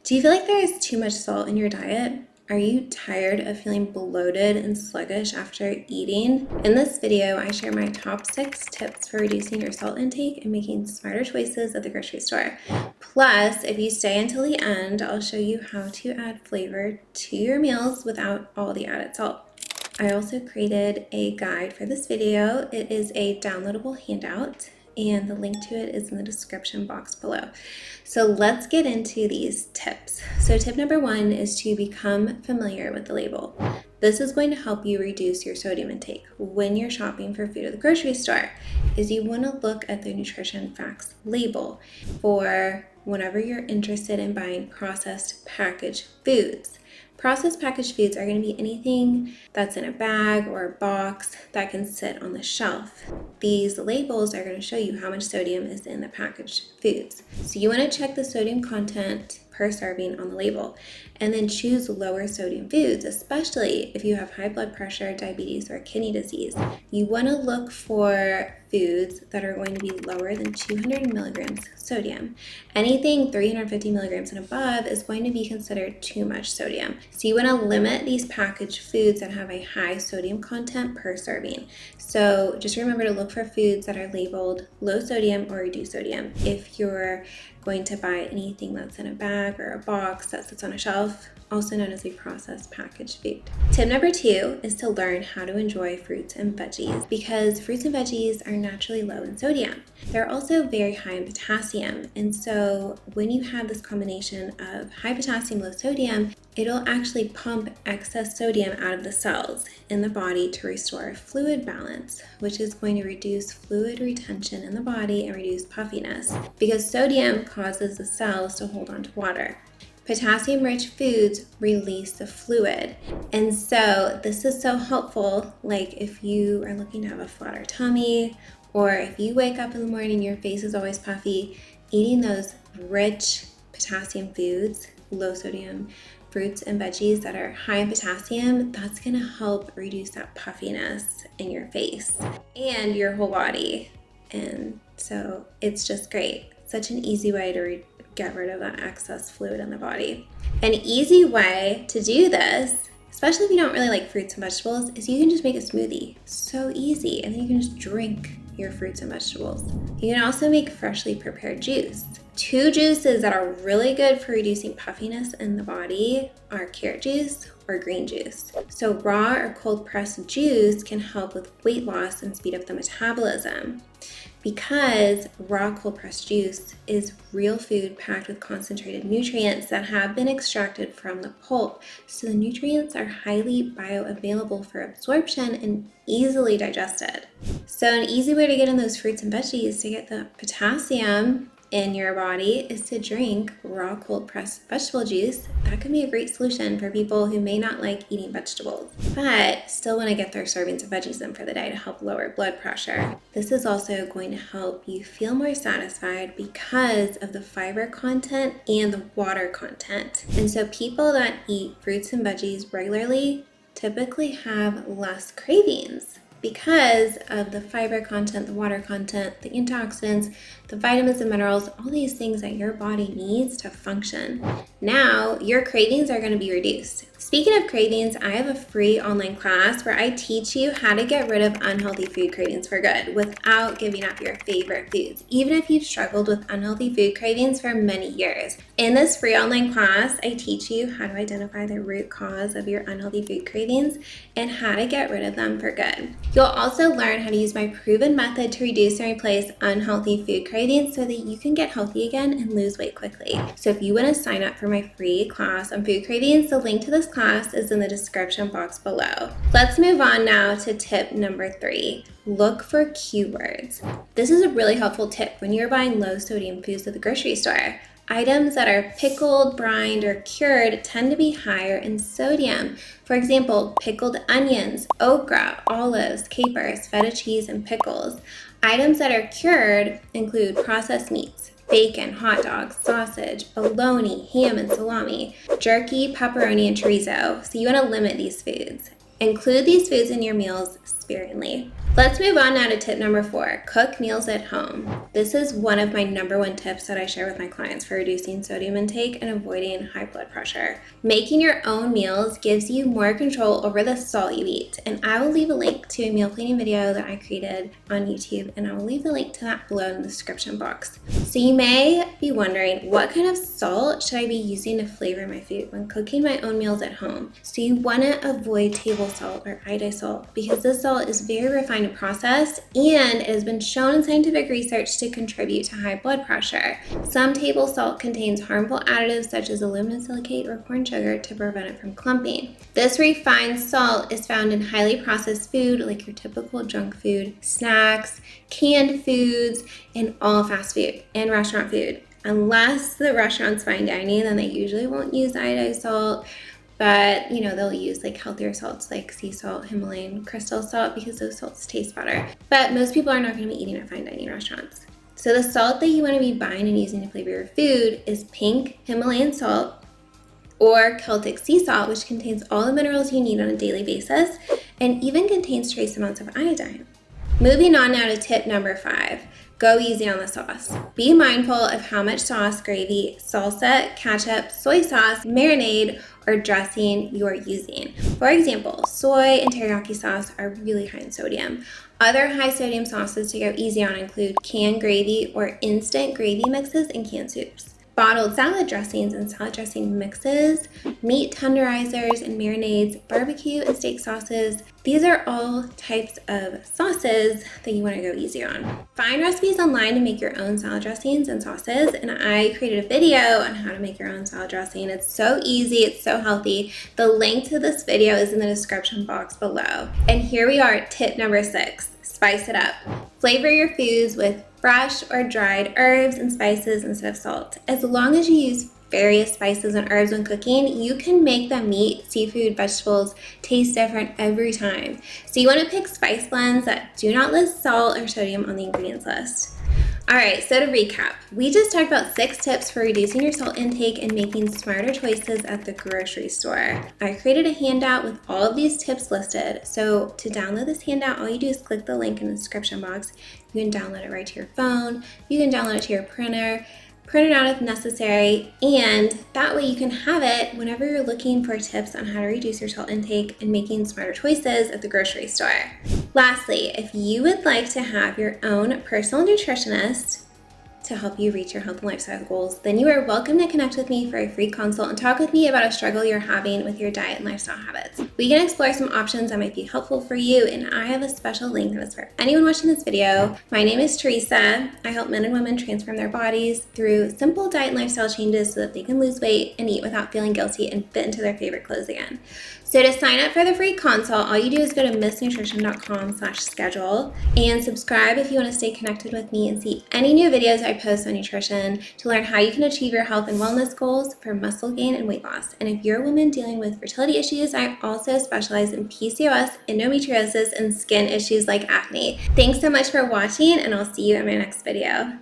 Do you feel like there is too much salt in your diet? Are you tired of feeling bloated and sluggish after eating? In this video, I share my top 6 tips for reducing your salt intake and making smarter choices at the grocery store. Plus, if you stay until the end, I'll show you how to add flavor to your meals without all the added salt. I also created a guide for this video. It is a downloadable handout, and the link to it is in the description box below. So let's get into these tips. So tip number 1 is to become familiar with the label. This is going to help you reduce your sodium intake when you're shopping for food at the grocery store. Is you want to look at the nutrition facts label for whenever you're interested in buying processed packaged foods. Processed packaged foods are going to be anything that's in a bag or a box that can sit on the shelf. These labels are going to show you how much sodium is in the packaged foods. So you want to check the sodium content per serving on the label and then choose lower sodium foods, especially if you have high blood pressure, diabetes, or kidney disease. You want to look for foods that are going to be lower than 200 milligrams sodium. Anything 350 milligrams and above is going to be considered too much sodium. So you want to limit these packaged foods that have a high sodium content per serving. So just remember to look for foods that are labeled low sodium or reduced sodium. If you're going to buy anything that's in a bag or a box that sits on a shelf, also known as a processed packaged food. Tip number 2 is to learn how to enjoy fruits and veggies, because fruits and veggies are naturally low in sodium. They're also very high in potassium, and so when you have this combination of high potassium, low sodium, it'll actually pump excess sodium out of the cells in the body to restore fluid balance, which is going to reduce fluid retention in the body and reduce puffiness, because sodium causes the cells to hold on to water. Potassium-rich foods release the fluid. And so this is so helpful, like if you are looking to have a flatter tummy, or if you wake up in the morning, your face is always puffy, eating those rich potassium foods, low sodium fruits and veggies that are high in potassium, that's gonna help reduce that puffiness in your face and your whole body. And so it's just great. Such an easy way to get rid of that excess fluid in the body. An easy way to do this, especially if you don't really like fruits and vegetables, is you can just make a smoothie. So easy. And then you can just drink your fruits and vegetables. You can also make freshly prepared juice. 2 juices that are really good for reducing puffiness in the body are carrot juice or green juice. So raw or cold pressed juice can help with weight loss and speed up the metabolism, because raw cold pressed juice is real food packed with concentrated nutrients that have been extracted from the pulp. So the nutrients are highly bioavailable for absorption and easily digested. So an easy way to get in those fruits and veggies to get the potassium in your body is to drink raw cold pressed vegetable juice. That can be a great solution for people who may not like eating vegetables, but still want to get their servings of veggies in for the day to help lower blood pressure. This is also going to help you feel more satisfied because of the fiber content and the water content. And so people that eat fruits and veggies regularly typically have less cravings because of the fiber content, the water content, the antioxidants, the vitamins and minerals, all these things that your body needs to function. Now, your cravings are going to be reduced. Speaking of cravings, I have a free online class where I teach you how to get rid of unhealthy food cravings for good without giving up your favorite foods, even if you've struggled with unhealthy food cravings for many years. In this free online class, I teach you how to identify the root cause of your unhealthy food cravings and how to get rid of them for good. You'll also learn how to use my proven method to reduce and replace unhealthy food cravings so that you can get healthy again and lose weight quickly. So if you want to sign up for my free class on food cravings, the link to this class is in the description box below. Let's move on now to tip number 3. Look for keywords. This is a really helpful tip when you're buying low sodium foods at the grocery store. Items that are pickled, brined, or cured tend to be higher in sodium. For example, pickled onions, okra, olives, capers, feta cheese, and pickles. Items that are cured include processed meats, bacon, hot dogs, sausage, bologna, ham, and salami, jerky, pepperoni, and chorizo. So you want to limit these foods. Include these foods in your meals sparingly. Let's move on now to tip number 4, cook meals at home. This is one of my #1 tips that I share with my clients for reducing sodium intake and avoiding high blood pressure. Making your own meals gives you more control over the salt you eat, and I will leave a link to a meal planning video that I created on YouTube, and I will leave the link to that below in the description box. So you may be wondering, what kind of salt should I be using to flavor my food when cooking my own meals at home? So you want to avoid table salt or iodized salt, because this salt is very refined and processed, and it has been shown in scientific research to contribute to high blood pressure. Some table salt contains harmful additives such as aluminum silicate or corn sugar to prevent it from clumping. This refined salt is found in highly processed food like your typical junk food, snacks, canned foods, and all fast food and restaurant food. Unless the restaurant's fine dining, then they usually won't use iodized salt. But, they'll use like healthier salts like sea salt, Himalayan crystal salt, because those salts taste better. But most people are not going to be eating at fine dining restaurants. So the salt that you want to be buying and using to flavor your food is pink Himalayan salt or Celtic sea salt, which contains all the minerals you need on a daily basis and even contains trace amounts of iodine. Moving on now to tip number 5. Go easy on the sauce. Be mindful of how much sauce, gravy, salsa, ketchup, soy sauce, marinade, or dressing you're using. For example, soy and teriyaki sauce are really high in sodium. Other high sodium sauces to go easy on include canned gravy or instant gravy mixes in canned soups, bottled salad dressings and salad dressing mixes, meat tenderizers and marinades, barbecue and steak sauces. These are all types of sauces that you want to go easy on. Find recipes online to make your own salad dressings and sauces, and I created a video on how to make your own salad dressing. It's so easy, it's so healthy. The link to this video is in the description box below. And here we are at tip number 6, spice it up. Flavor your foods with fresh or dried herbs and spices instead of salt. As long as you use various spices and herbs when cooking, you can make the meat, seafood, vegetables taste different every time. So you want to pick spice blends that do not list salt or sodium on the ingredients list. Alright, so to recap, we just talked about 6 tips for reducing your salt intake and making smarter choices at the grocery store. I created a handout with all of these tips listed. So to download this handout, all you do is click the link in the description box. You can download it right to your phone, you can download it to your printer, print it out if necessary, and that way you can have it whenever you're looking for tips on how to reduce your salt intake and making smarter choices at the grocery store. Lastly, if you would like to have your own personal nutritionist to help you reach your health and lifestyle goals, then you are welcome to connect with me for a free consult and talk with me about a struggle you're having with your diet and lifestyle habits. We can explore some options that might be helpful for you, and I have a special link that is for anyone watching this video. My name is Teresa. I help men and women transform their bodies through simple diet and lifestyle changes so that they can lose weight and eat without feeling guilty and fit into their favorite clothes again. So to sign up for the free consult, all you do is go to missnutrition.com/schedule and subscribe if you want to stay connected with me and see any new videos I post on nutrition to learn how you can achieve your health and wellness goals for muscle gain and weight loss. And if you're a woman dealing with fertility issues, I also specialize in PCOS, endometriosis, and skin issues like acne. Thanks so much for watching, and I'll see you in my next video.